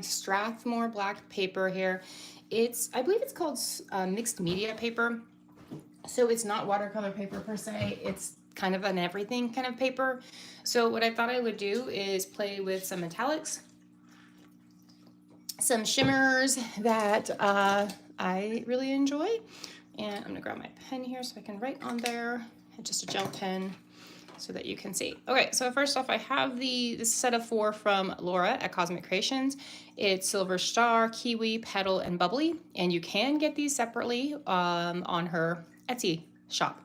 Strathmore black paper here. I believe it's called mixed media paper. So it's not watercolor paper per se. It's kind of an everything kind of paper. So what I thought I would do is play with some metallics, some shimmers that I really enjoy. And I'm gonna grab my pen here so I can write on there. Just a gel pen so that you can see. Okay, so first off, I have this set of 4 from Laura at Cosmic Creations. It's Silver Star, Kiwi, Petal, and Bubbly. And you can get these separately on her Etsy shop.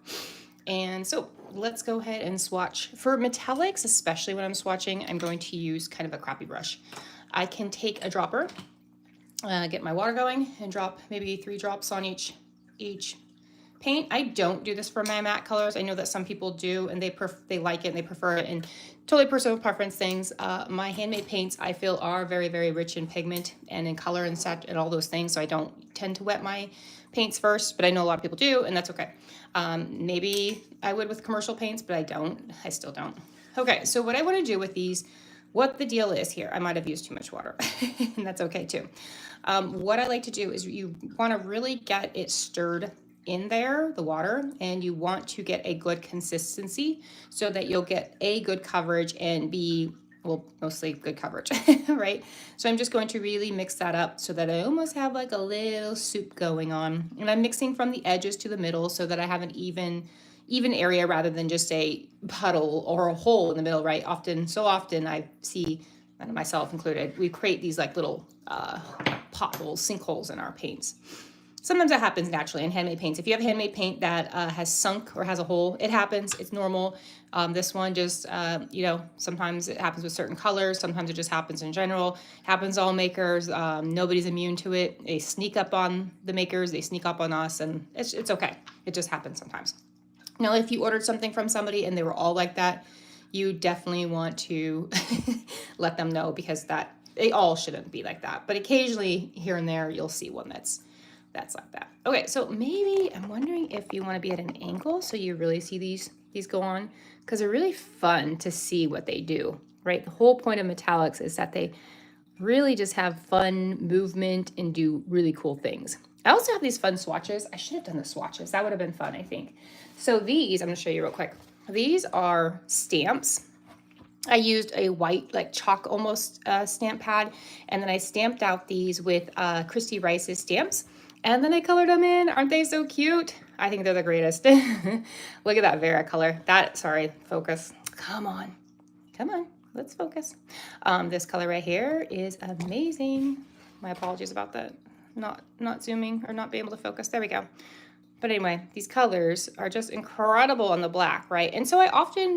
And so let's go ahead and swatch. For metallics, especially when I'm swatching, I'm going to use kind of a crappy brush. I can take a dropper, get my water going, and drop maybe 3 drops on each paint. I don't do this for my matte colors. I know that some people do, and they like it and they prefer it, and totally personal preference things. My handmade paints, I feel, are very, very rich in pigment and in color and set and all those things, so I don't tend to wet my paints first, but I know a lot of people do, and that's okay. Maybe I would with commercial paints, but I don't. I still don't. Okay, so what I want to do with these, what the deal is here, I might have used too much water, and that's okay too. What I like to do is you want to really get it stirred in there, the water, and you want to get a good consistency so that you'll get a good coverage and well, mostly good coverage, right? So I'm just going to really mix that up so that I almost have like a little soup going on. And I'm mixing from the edges to the middle so that I have an even area rather than just a puddle or a hole in the middle, right? So often I see, and myself included, we create these like little potholes, sinkholes in our paints. Sometimes that happens naturally in handmade paints. If you have handmade paint that has sunk or has a hole, it happens. It's normal. This one just, sometimes it happens with certain colors. Sometimes it just happens in general. Happens to all makers. Nobody's immune to it. They sneak up on the makers. They sneak up on us, and it's okay. It just happens sometimes. Now, if you ordered something from somebody and they were all like that, you definitely want to let them know, because they all shouldn't be like that. But occasionally, here and there, you'll see one that's like that. Okay, so maybe I'm wondering if you want to be at an angle so you really see these go on, because they're really fun to see what they do, right? The whole point of metallics is that they really just have fun movement and do really cool things. I also have these fun swatches. I should have done the swatches. That would have been fun, I think. So these, I'm going to show you real quick. These are stamps. I used a white, like chalk almost stamp pad, and then I stamped out these with Christy Rice's stamps. And then I colored them in. Aren't they so cute? I think they're the greatest. Look at that Vera color. Sorry, focus. Come on, let's focus. This color right here is amazing. My apologies about that. Not zooming or not being able to focus. There we go. But anyway, these colors are just incredible on the black, right? And so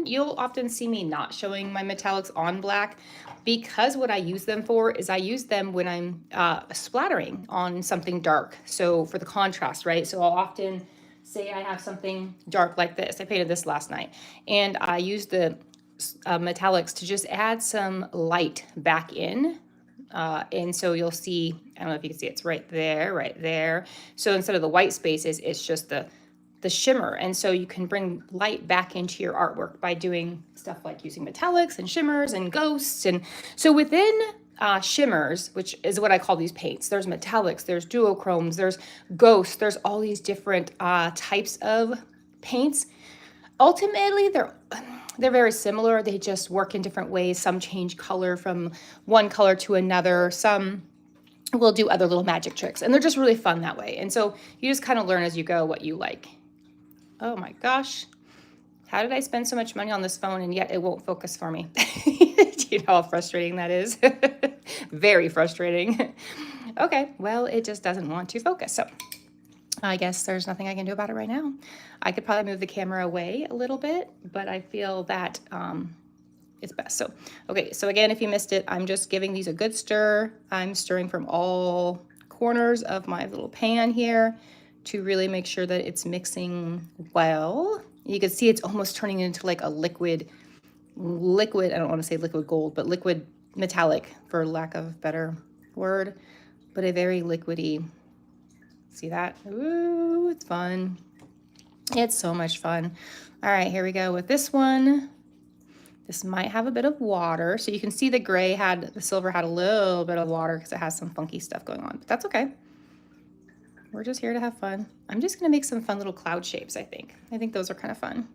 you'll often see me not showing my metallics on black, because what I use them for is I use them when I'm splattering on something dark. So for the contrast, right? So I'll often say I have something dark like this. I painted this last night, and I use the metallics to just add some light back in. And so you'll see, I don't know if you can see, it's right there. So instead of the white spaces, it's just the shimmer. And so you can bring light back into your artwork by doing stuff like using metallics and shimmers and ghosts. And so within shimmers, which is what I call these paints, there's metallics, there's duochromes, there's ghosts, there's all these different types of paints. Ultimately, they're very similar. They just work in different ways. Some change color from one color to another. Some will do other little magic tricks, and they're just really fun that way. And so you just kind of learn as you go what you like. Oh my gosh. How did I spend so much money on this phone and yet it won't focus for me? Do you know how frustrating that is? Very frustrating. Okay, well, it just doesn't want to focus. So I guess there's nothing I can do about it right now. I could probably move the camera away a little bit, but I feel that it's best. So, okay, so again, if you missed it, I'm just giving these a good stir. I'm stirring from all corners of my little pan here to really make sure that it's mixing well. You can see it's almost turning into like a liquid, I don't want to say liquid gold, but liquid metallic, for lack of a better word, but a very liquidy. See that? Ooh, it's fun. It's so much fun. All right, here we go with this one. This might have a bit of water. So you can see the silver had a little bit of water because it has some funky stuff going on, but that's okay. We're just here to have fun. I'm just gonna make some fun little cloud shapes, I think. I think those are kind of fun.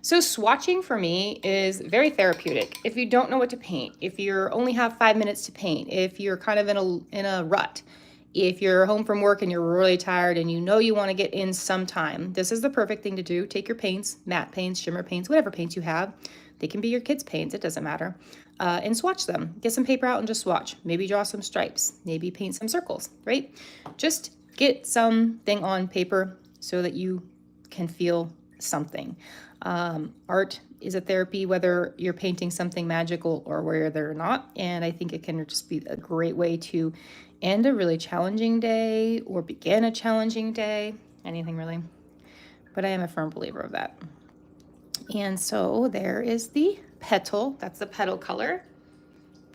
So swatching for me is very therapeutic. If you don't know what to paint, if you only have 5 minutes to paint, if you're kind of in a rut, if you're home from work and you're really tired and you know you want to get in some time, this is the perfect thing to do. Take your paints, matte paints, shimmer paints, whatever paints you have. They can be your kids' paints, it doesn't matter. And swatch them. Get some paper out and just swatch. Maybe draw some stripes. Maybe paint some circles, right? Just get something on paper so that you can feel something. Art is a therapy, whether you're painting something magical or whether or not. And I think it can just be a great way to end a really challenging day or begin a challenging day, anything really. But I am a firm believer of that. And so there is the petal. That's the petal color.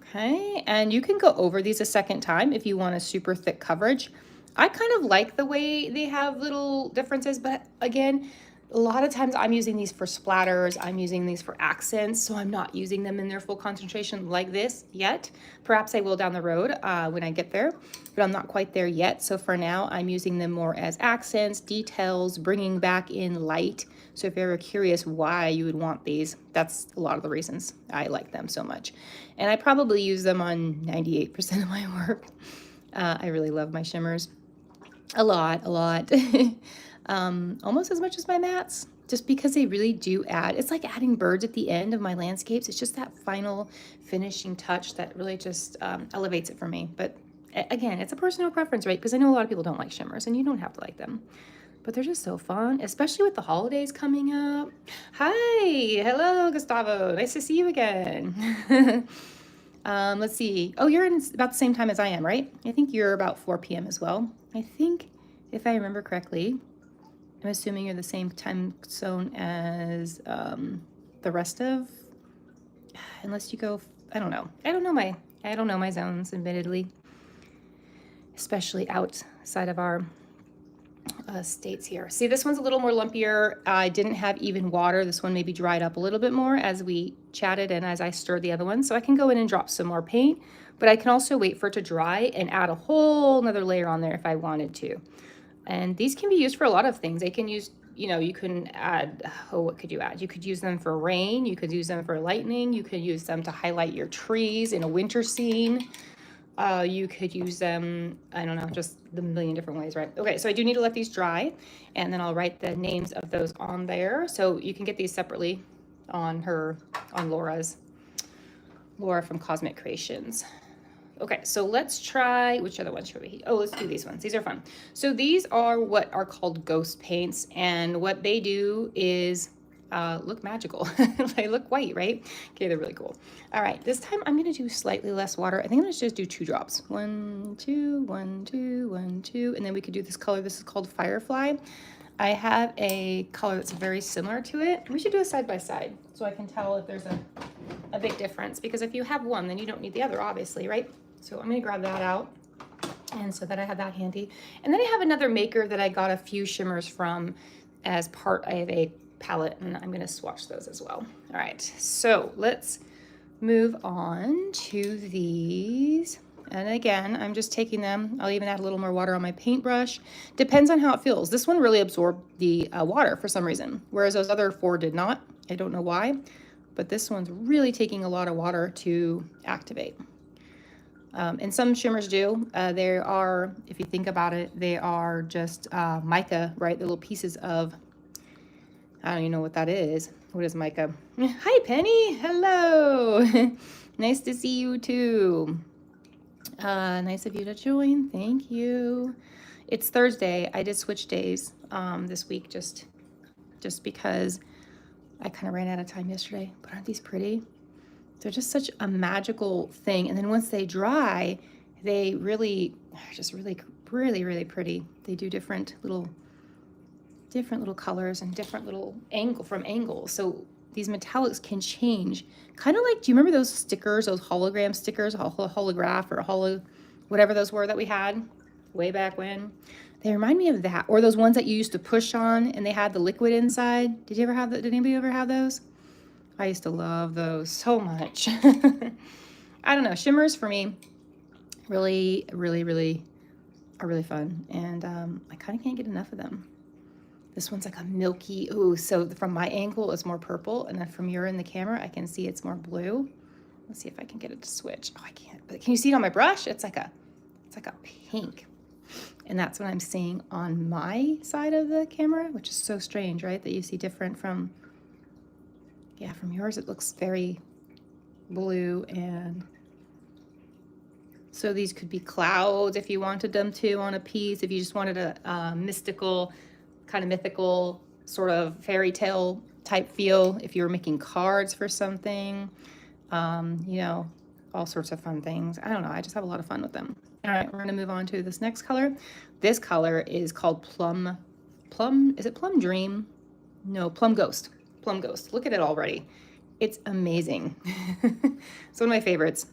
Okay, and you can go over these a second time if you want a super thick coverage. I kind of like the way they have little differences, but again, a lot of times I'm using these for splatters, I'm using these for accents, so I'm not using them in their full concentration like this yet. Perhaps I will down the road when I get there, but I'm not quite there yet. So for now, I'm using them more as accents, details, bringing back in light. So if you're ever curious why you would want these, that's a lot of the reasons I like them so much. And I probably use them on 98% of my work. I really love my shimmers. A lot. Almost as much as my mattes, just because they really do add, it's like adding birds at the end of my landscapes. It's just that final finishing touch that really just elevates it for me. But again, it's a personal preference, right? Because I know a lot of people don't like shimmers and you don't have to like them, but they're just so fun, especially with the holidays coming up. Hi, hello, Gustavo. Nice to see you again. Let's see. Oh, you're in about the same time as I am, right? I think you're about 4 p.m. as well. I think, if I remember correctly, I'm assuming you're the same time zone as the rest of, unless you go, I don't know. I don't know my zones, admittedly, especially outside of our states here. See, this one's a little more lumpier. I didn't have even water. This one maybe dried up a little bit more as we chatted and as I stirred the other one. So I can go in and drop some more paint, but I can also wait for it to dry and add a whole nother layer on there if I wanted to. And these can be used for a lot of things. They can use, you can add, what could you add? You could use them for rain. You could use them for lightning. You could use them to highlight your trees in a winter scene. You could use them, I don't know, just the million different ways, right? Okay, so I do need to let these dry, and then I'll write the names of those on there. So you can get these separately on Laura from Cosmic Creations. Okay, so let's try, which other ones should we? Oh, let's do these ones. These are fun. So these are what are called ghost paints, and what they do is look magical. They look white, right? Okay, they're really cool. All right, this time I'm gonna do slightly less water. I think I'm gonna just do 2 drops. 1, 2, 1, 2, 1, 2, and then we could do this color. This is called Firefly. I have a color that's very similar to it. We should do a side by side so I can tell if there's a big difference, because if you have one, then you don't need the other, obviously, right? So I'm gonna grab that out, and so that I have that handy. And then I have another maker that I got a few shimmers from as part of a palette, and I'm gonna swatch those as well. All right, so let's move on to these. And again, I'm just taking them. I'll even add a little more water on my paintbrush. Depends on how it feels. This one really absorbed the water for some reason, whereas those other 4 did not. I don't know why, but this one's really taking a lot of water to activate. And some shimmers do. They are, if you think about it, they are just mica, right? The little pieces of, I don't even know what that is. What is mica? Hi, Penny. Hello. Nice to see you too. Nice of you to join. Thank you. It's Thursday. I did switch days this week just because I kind of ran out of time yesterday. But aren't these pretty? They're just such a magical thing. And then once they dry, they really are just really pretty. They do different little colors and different little angles. So these metallics can change. Kind of like, do you remember those stickers, those hologram stickers, holograph or whatever those were that we had way back when? They remind me of that. Or those ones that you used to push on and they had the liquid inside. Did you ever have that? Did anybody ever have those? I used to love those so much. I don't know. Shimmers for me really, really, really are really fun. And I kind of can't get enough of them. This one's like a milky, ooh, so from my angle it's more purple. And then from your in the camera, I can see it's more blue. Let's see if I can get it to switch. Oh, I can't. But can you see it on my brush? It's like a pink. And that's what I'm seeing on my side of the camera, which is so strange, right? That you see different from, yeah, from yours it looks very blue. And so these could be clouds if you wanted them to on a piece, if you just wanted a mystical, kind of mythical sort of fairy tale type feel, if you were making cards for something, you know, all sorts of fun things. I don't know, I just have a lot of fun with them. All right, we're gonna move on to this next color. This color is called Plum, is it Plum Dream? No, Plum Ghost. Plum Ghost. Look at it already. It's amazing. It's one of my favorites.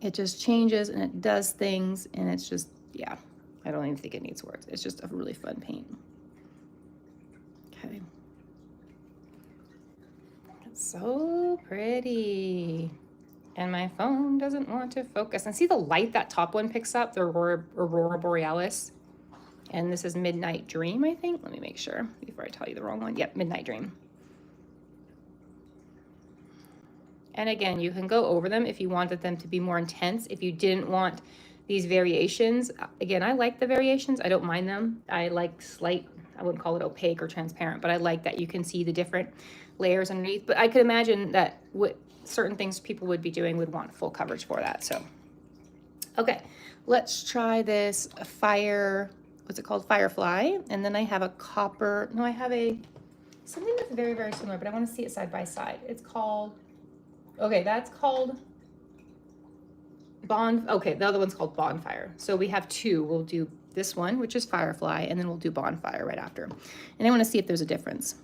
It just changes and it does things and it's just, yeah, I don't even think it needs words. It's just a really fun paint. Okay. It's so pretty. And my phone doesn't want to focus. And see the light that top one picks up, the Aurora Borealis. And this is Midnight Dream, I think. Let me make sure before I tell you the wrong one. Yep, Midnight Dream. And again, you can go over them if you wanted them to be more intense. If you didn't want these variations, again, I like the variations. I don't mind them. I like slight, I wouldn't call it opaque or transparent, but I like that you can see the different layers underneath. But I could imagine that what certain things people would be doing would want full coverage for that. So, okay, let's try this fire, what's it called? Firefly. And then I have a copper, no, I have something that's very, very similar, but I want to see it side by side. It's called, okay, that's called okay, the other one's called Bonfire. So we have two. We'll do this one, which is Firefly, and then we'll do Bonfire right after. And I want to see if there's a difference.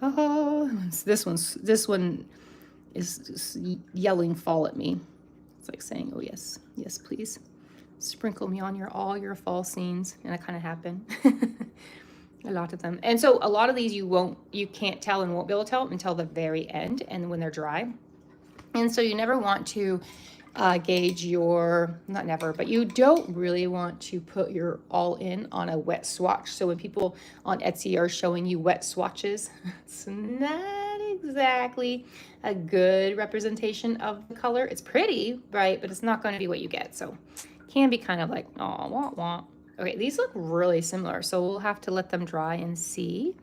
Oh, this one is yelling fall at me. It's like saying, oh yes, yes, please. Sprinkle me on all your fall scenes. And that kind of happened. A lot of them. And so a lot of these you can't tell and won't be able to tell until the very end and when they're dry. And so you never want to gauge not never, but you don't really want to put your all in on a wet swatch. So when people on Etsy are showing you wet swatches, it's not exactly a good representation of the color. It's pretty, right? But it's not going to be what you get. So it can be kind of like, oh, wah, wah. Okay, these look really similar. So we'll have to let them dry and see.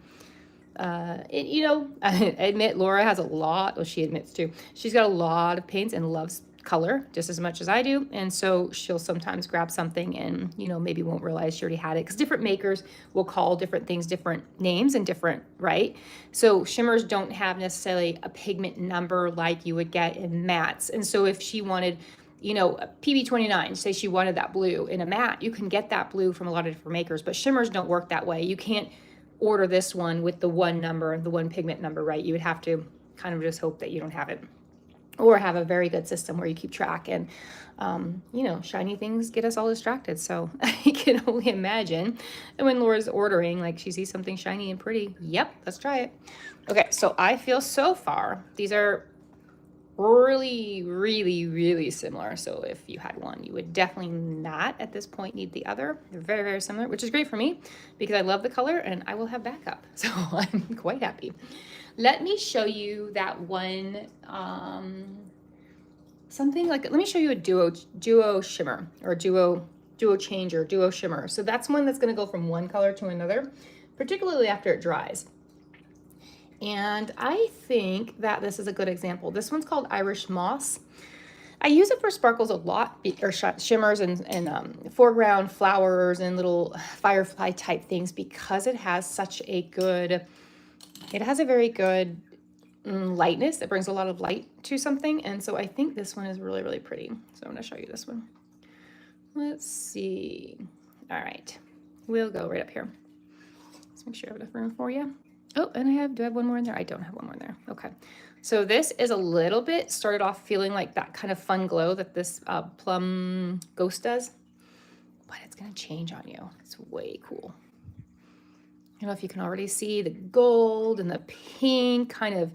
You know, I admit Laura has a lot, well, she admits too, she's got a lot of paints and loves color just as much as I do. And so she'll sometimes grab something and, you know, maybe won't realize she already had it because different makers will call different things different names and different, right? So shimmers don't have necessarily a pigment number like you would get in mattes. And so if she wanted, you know, a PB29, say she wanted that blue in a matte, you can get that blue from a lot of different makers, but shimmers don't work that way. You can't order this one with the one number, the one pigment number, right? You would have to kind of just hope that you don't have it, or have a very good system where you keep track. And, you know, shiny things get us all distracted. So I can only imagine that when Laura's ordering, like she sees something shiny and pretty, yep, let's try it. Okay, so I feel so far, these are really, really, really similar. So if you had one, you would definitely not at this point need the other. They're very, very similar, which is great for me because I love the color and I will have backup. So I'm quite happy. Let me show you that one, something like, let me show you a duo shimmer or duo changer, duo shimmer. So that's one that's going to go from one color to another, particularly after it dries. And I think that this is a good example. This one's called Irish Moss. I use it for sparkles a lot, or shimmers and foreground flowers and little firefly type things because it has such a good, it has a very good lightness. It brings a lot of light to something. And so I think this one is really, really pretty. So I'm going to show you this one. Let's see. All right. We'll go right up here. Let's make sure I have enough room for you. Oh, and do I have one more in there? I don't have one more in there. Okay. So this is a little bit, started off feeling like that kind of fun glow that this Plum Ghost does, but it's going to change on you. It's way cool. don't know if you can already see the gold and the pink kind of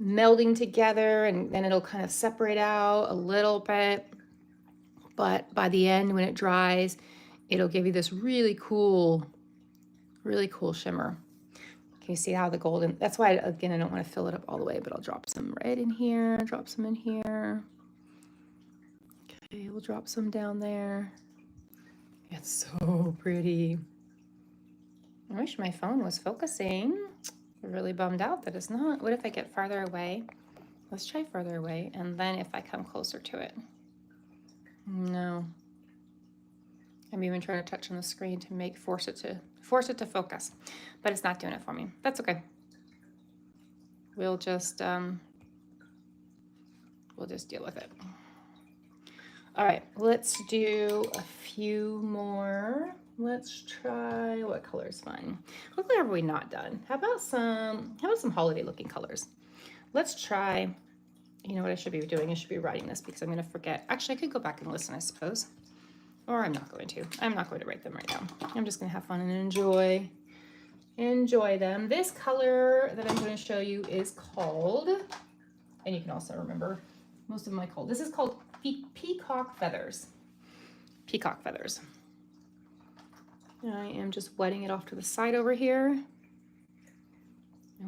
melding together, and then it'll kind of separate out a little bit. But by the end, when it dries, it'll give you this really cool shimmer. Can you see how the golden, that's why, again, I don't want to fill it up all the way, but I'll drop some red in here, drop some in here. Okay, we'll drop some down there. It's so pretty. I wish my phone was focusing. I'm really bummed out that it's not. What if I get farther away? Let's try further away, and then if I come closer to it. No. I'm even trying to touch on the screen to force it to focus, but it's not doing it for me. That's okay. We'll just deal with it. All right, let's do a few more. Let's try, what color is fun? What color have we not done? How about some holiday looking colors? Let's try, you know what I should be doing? I should be writing this because I'm going to forget. Actually, I could go back and listen, I suppose. Or I'm not going to. I'm not going to write them right now. I'm just going to have fun and enjoy them. This color that I'm going to show you is called, and you can also remember most of my called. This is called Peacock Feathers. Peacock Feathers. I am just wetting it off to the side over here. And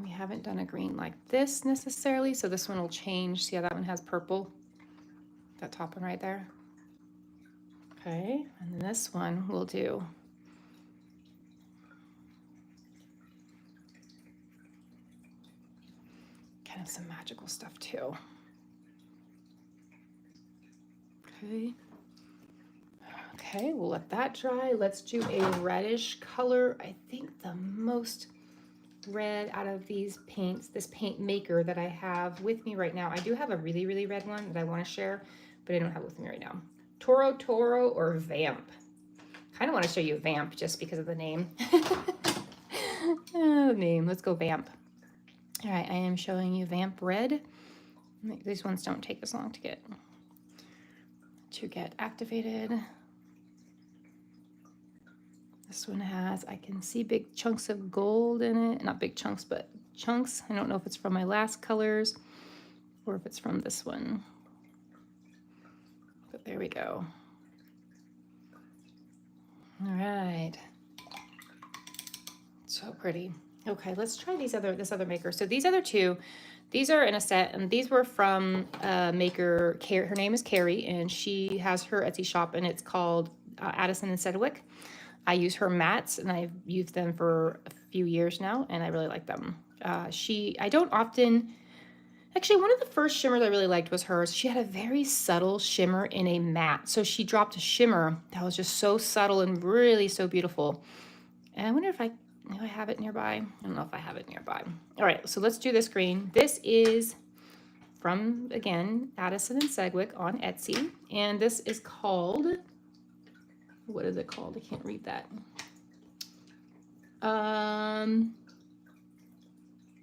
we haven't done a green like this necessarily, so this one will change. See how that one has purple? That top one right there. Okay, and then this one we'll do kind of some magical stuff too. Okay. Okay, we'll let that dry. Let's do a reddish color. I think the most red out of these paints, this paint maker that I have with me right now. I do have a really, really red one that I want to share, but I don't have it with me right now. Toro or Vamp. Kind of want to show you Vamp just because of the name. Name. Let's go Vamp. All right, I am showing you Vamp Red. These ones don't take as long to get activated. This one has, I can see big chunks of gold in it. Not big chunks, but chunks. I don't know if it's from my last colors or if it's from this one. But there we go. All right. So pretty. Okay, let's try this other maker. So these other two, these are in a set, and these were from a maker. Her name is Carrie, and she has her Etsy shop, and it's called Addison and Sedgwick. I use her mats, and I've used them for a few years now, and I really like them. I don't often, actually, one of the first shimmers I really liked was hers. She had a very subtle shimmer in a matte. So she dropped a shimmer that was just so subtle and really so beautiful. And I wonder if I have it nearby. I don't know if I have it nearby. All right, so let's do this green. This is from, again, Addison and Sedgwick on Etsy. And this is called, what is it called? I can't read that.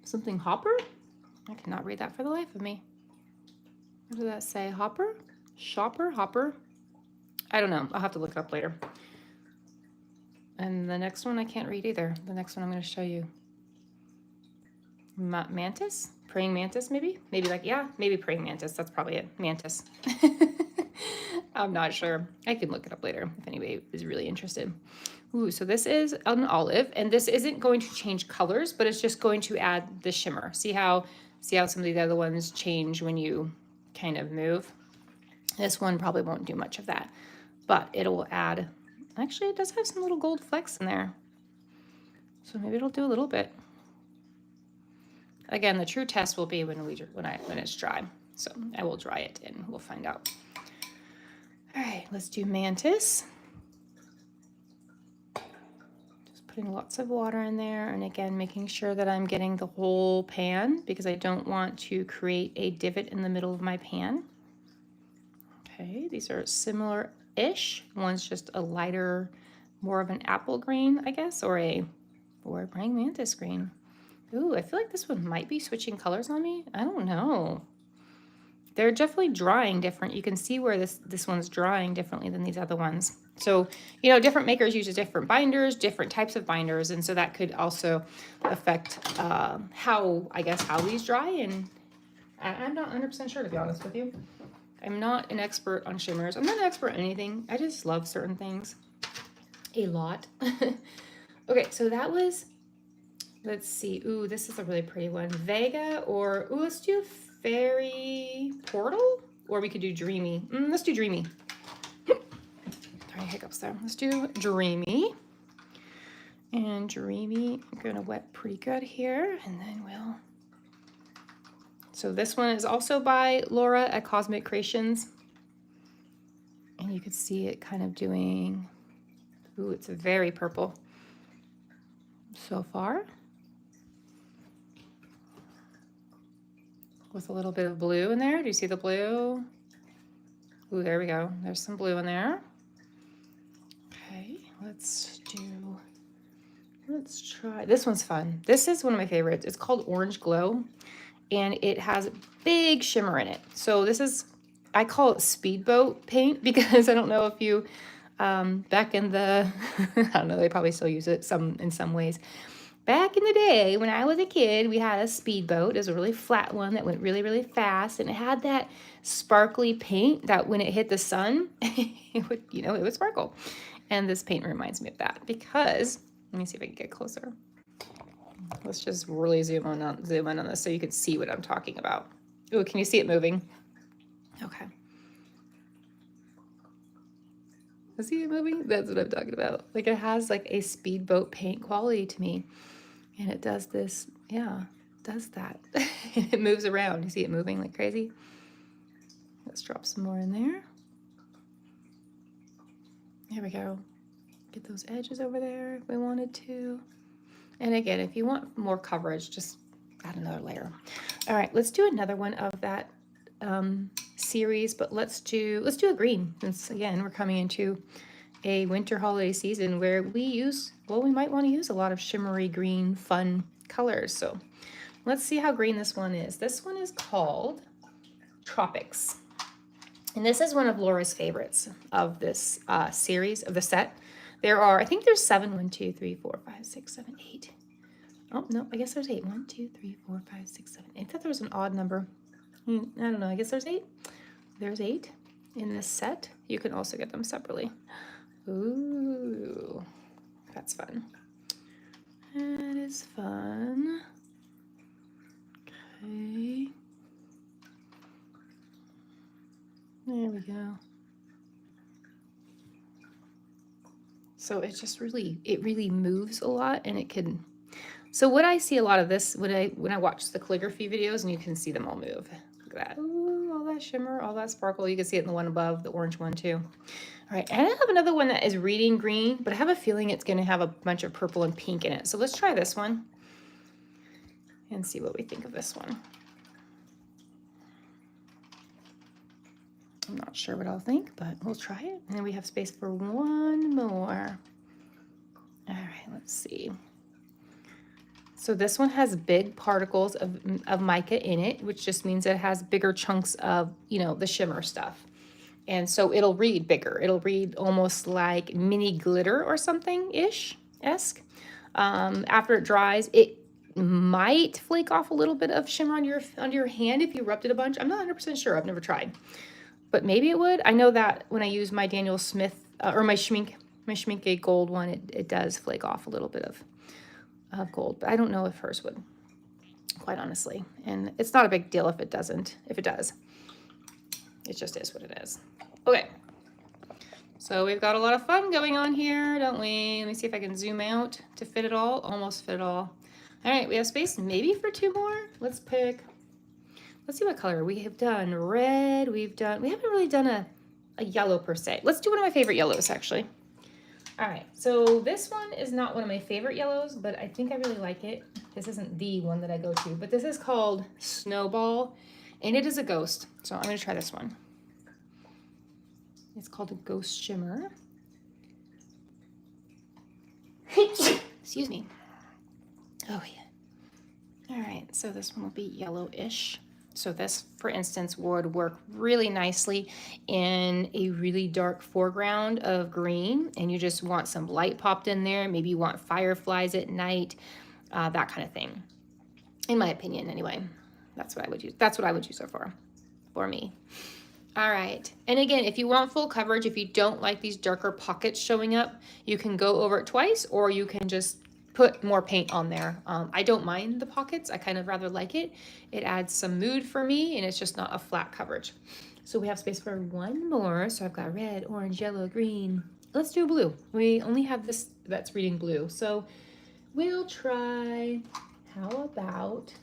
Something Hopper? I cannot read that for the life of me. What does that say? Hopper? Shopper? Hopper? I don't know. I'll have to look it up later. And the next one I can't read either. The next one I'm going to show you. Mantis? Praying mantis, maybe? Maybe like, yeah, maybe praying mantis. That's probably it. Mantis. I'm not sure. I can look it up later if anybody is really interested. Ooh, so this is an olive, and this isn't going to change colors, but it's just going to add the shimmer. See how some of the other ones change when you kind of move? This one probably won't do much of that, but it will add, actually it does have some little gold flecks in there. So maybe it'll do a little bit. Again, the true test will be when it's dry. So I will dry it and we'll find out. All right, let's do Mantis. Just putting lots of water in there, and again, making sure that I'm getting the whole pan because I don't want to create a divot in the middle of my pan. Okay, these are similar-ish. One's just a lighter, more of an apple green, I guess, or a praying mantis green. Ooh, I feel like this one might be switching colors on me. I don't know. they're definitely drying different. You can see where this one's drying differently than these other ones. So, you know, different makers use different binders, different types of binders, and so that could also affect how, I guess, how these dry. And I'm not 100% sure, to be honest with you. I'm not an expert on shimmers. I'm not an expert on anything. I just love certain things a lot. Okay, so that was, let's see. Ooh, this is a really pretty one. Vega or, ooh, let's do Fairy Portal, or we could do Dreamy. Let's do Dreamy. Sorry, hiccups there. Let's do Dreamy. And Dreamy, I'm gonna wet pretty good here, and then we'll. So this one is also by Laura at Cosmic Creations. And you could see it kind of doing, ooh, it's very purple so far. With a little bit of blue in there. Do you see the blue? Ooh, there we go. There's some blue in there. Okay, let's try, this one's fun. This is one of my favorites. It's called Orange Glow, and it has big shimmer in it. So this is, I call it speedboat paint because I don't know if you, back in the, I don't know, they probably still use it in some ways. Back in the day, when I was a kid, we had a speedboat. It was a really flat one that went really, really fast, and it had that sparkly paint that when it hit the sun, it would, you know, it would sparkle. And this paint reminds me of that because, let me see if I can get closer. Let's just really zoom in on this so you can see what I'm talking about. Ooh, can you see it moving? Okay. See it moving? That's what I'm talking about. Like, it has like a speedboat paint quality to me. And it does this, yeah, does that. It moves around. You see it moving like crazy? Let's drop some more in there. There we go. Get those edges over there if we wanted to. And again, if you want more coverage, just add another layer. All right, let's do another one of that series, but let's do a green. Since again, we're coming into a winter holiday season where we might want to use a lot of shimmery green fun colors. So let's see how green this one is. This one is called Tropics. And this is one of Laura's favorites of this series, of the set. There are, I think there's 7. 1, 2, 3, 4, 5, 6, 7, 8. Oh, no, I guess there's 8. 1, 2, 3, 4, 5, 6, 7, 8. I thought there was an odd number. I don't know, I guess there's 8. There's 8 in this set. You can also get them separately. Ooh, that's fun. That is fun. Okay. There we go. So it just really, moves a lot, and it can. So what I see a lot of this when I watch the calligraphy videos, and you can see them all move. Look at that. Ooh, all that shimmer, all that sparkle. You can see it in the one above, the orange one too. All right, and I have another one that is reading green, but I have a feeling it's going to have a bunch of purple and pink in it. So let's try this one and see what we think of this one. I'm not sure what I'll think, but we'll try it. And then we have space for one more. All right, let's see. So this one has big particles of mica in it, which just means it has bigger chunks of, you know, the shimmer stuff. And so it'll read bigger. It'll read almost like mini glitter or something-ish-esque. After it dries, it might flake off a little bit of shimmer on your hand if you rubbed it a bunch. I'm not 100% sure. I've never tried. But maybe it would. I know that when I use my Daniel Smith, or my Schmincke gold one, it does flake off a little bit of gold. But I don't know if hers would, quite honestly. And it's not a big deal if it doesn't. If it does. It just is what it is. Okay. So we've got a lot of fun going on here, don't we? Let me see if I can zoom out to fit it all. Almost fit it all. All right, we have space maybe for 2 more. Let's see what color. We have done red. We haven't really done a yellow per se. Let's do one of my favorite yellows, actually. All right, so this one is not one of my favorite yellows, but I think I really like it. This isn't the one that I go to, but this is called Snowball, and it is a ghost. So I'm going to try this one. It's called a Ghost Shimmer. Excuse me. Oh, yeah. All right, so this one will be yellowish. So this, for instance, would work really nicely in a really dark foreground of green, and you just want some light popped in there. Maybe you want fireflies at night, that kind of thing. In my opinion, anyway. That's what I would use. That's what I would use it for me. All right. And again, if you want full coverage, if you don't like these darker pockets showing up, you can go over it twice, or you can just put more paint on there. I don't mind the pockets. I kind of rather like it. It adds some mood for me, and it's just not a flat coverage. So we have space for one more. So I've got red, orange, yellow, green. Let's do blue. We only have this that's reading blue. So we'll try, how about,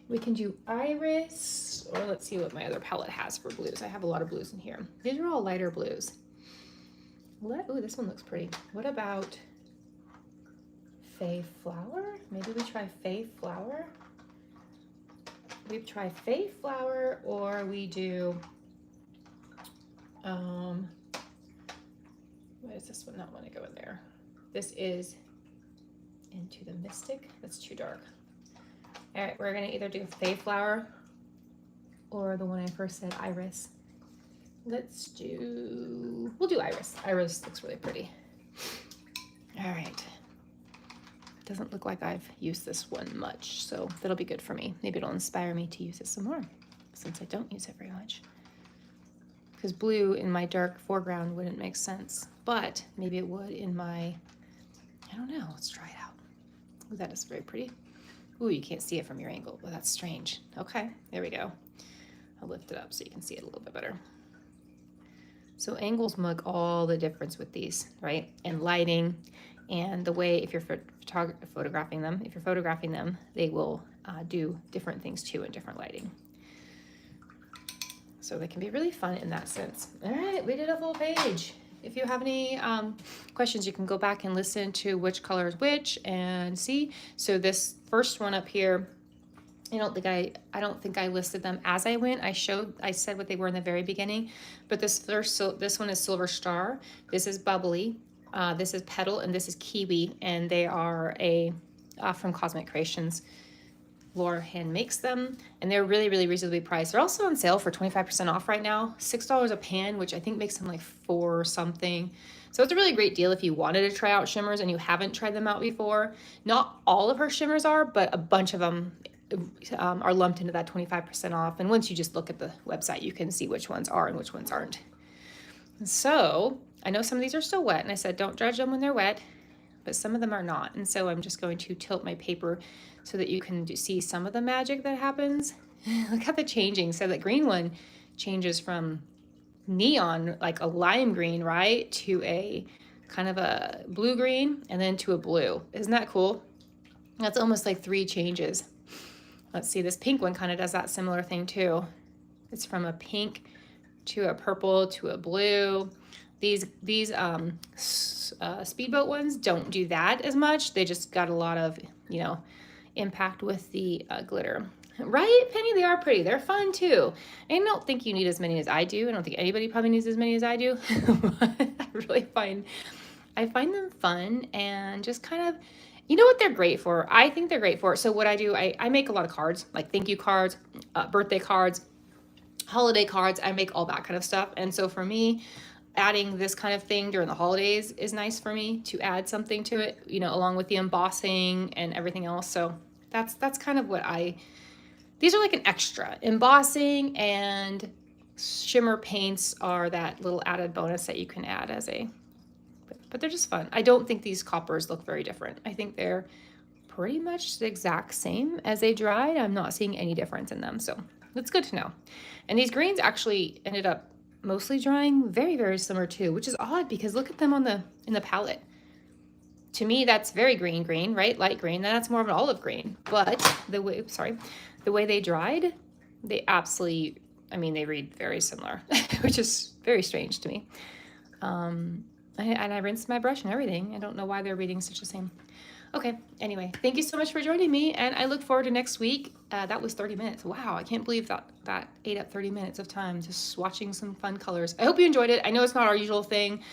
we can do iris, or let's see what my other palette has for blues. I have a lot of blues in here. These are all lighter blues. Oh, this one looks pretty. What about Fay Flower? Maybe we try Fay Flower. We try Fay Flower, or we do, why does this one not want to go in there? This is Into the Mystic. That's too dark. All right, we're gonna either do Fay Flower or the one I first said, Iris. We'll do Iris. Iris looks really pretty. All right. Doesn't look like I've used this one much, so that'll be good for me. Maybe it'll inspire me to use it some more, since I don't use it very much. Because blue in my dark foreground wouldn't make sense, but maybe it would in my, I don't know, let's try it out. Ooh, that is very pretty. Ooh, you can't see it from your angle. Well, that's strange. Okay, there we go. I'll lift it up so you can see it a little bit better. So angles make all the difference with these, right? And lighting, and the way, if you're photographing them, they will do different things too in different lighting. So they can be really fun in that sense. All right, we did a full page. If you have any questions, you can go back and listen to which color is which and see. So this first one up here, I don't think I listed them as I went. I said what they were in the very beginning, but this one is Silver Star. This is Bubbly. This is Petal, and this is Kiwi, and they are from Cosmic Creations. Laura hand makes them, and they're really, really reasonably priced. They're also on sale for 25% off right now. $6 a pan, which I think makes them like $4 something. So it's a really great deal if you wanted to try out shimmers and you haven't tried them out before. Not all of her shimmers are, but a bunch of them are lumped into that 25% off. And once you just look at the website, you can see which ones are and which ones aren't. And so I know some of these are still wet, and I said don't judge them when they're wet, but some of them are not. And so I'm just going to tilt my paper so that you can see some of the magic that happens. Look at the changing. So the green one changes from neon, like a lime green, right, to a kind of a blue green, and then to a blue. Isn't that cool? That's almost like 3 changes. Let's see, this pink one kind of does that similar thing too. It's from a pink to a purple to a blue. These speedboat ones don't do that as much. They just got a lot of, impact with the glitter. Right, Penny? They are pretty. They're fun too. I don't think you need as many as I do. I don't think anybody probably needs as many as I do. I find them fun, and just kind of, you know what they're great for? I think they're great for. So what I do, I make a lot of cards, like thank you cards, birthday cards, holiday cards. I make all that kind of stuff. And so for me, adding this kind of thing during the holidays is nice for me to add something to it, along with the embossing and everything else. So that's kind of what these are like an extra. Embossing and shimmer paints are that little added bonus that you can add but they're just fun. I don't think these coppers look very different. I think they're pretty much the exact same as they dried. I'm not seeing any difference in them, so that's good to know. And these greens actually ended up mostly drying very, very similar too, which is odd because look at them in the palette. To me, that's very green, right? Light green. That's more of an olive green. But the way they dried, they absolutely, they read very similar, which is very strange to me. And I rinsed my brush and everything. I don't know why they're reading such the same. Okay, anyway, thank you so much for joining me, and I look forward to next week. That was 30 minutes. Wow, I can't believe that ate up 30 minutes of time just swatching some fun colors. I hope you enjoyed it. I know it's not our usual thing,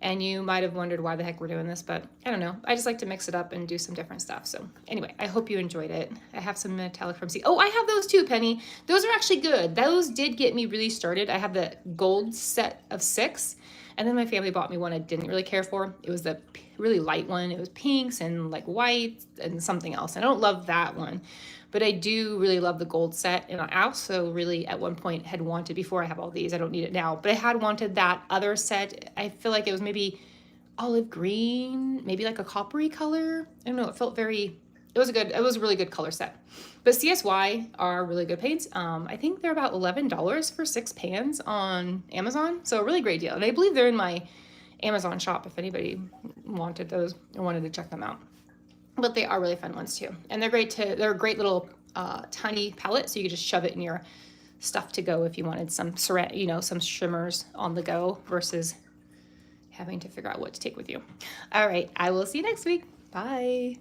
And you might have wondered why the heck we're doing this, but I don't know. I just like to mix it up and do some different stuff. So anyway, I hope you enjoyed it. I have some metallic from C. Oh, I have those too, Penny. Those are actually good. Those did get me really started. I have the gold set of 6. And then my family bought me one I didn't really care for. It was the really light one. It was pinks and like white and something else. I don't love that one, but I do really love the gold set. And I also really at one point had wanted, before I have all these, I don't need it now, but I had wanted that other set. I feel like it was maybe olive green, maybe like a coppery color. I don't know. It felt very, it was a really good color set. But CSY are really good paints. I think they're about $11 for 6 pans on Amazon. So a really great deal. And I believe they're in my Amazon shop if anybody wanted those or wanted to check them out. But they are really fun ones too. And they're a great little tiny palette. So you could just shove it in your stuff to go if you wanted some some shimmers on the go versus having to figure out what to take with you. All right. I will see you next week. Bye.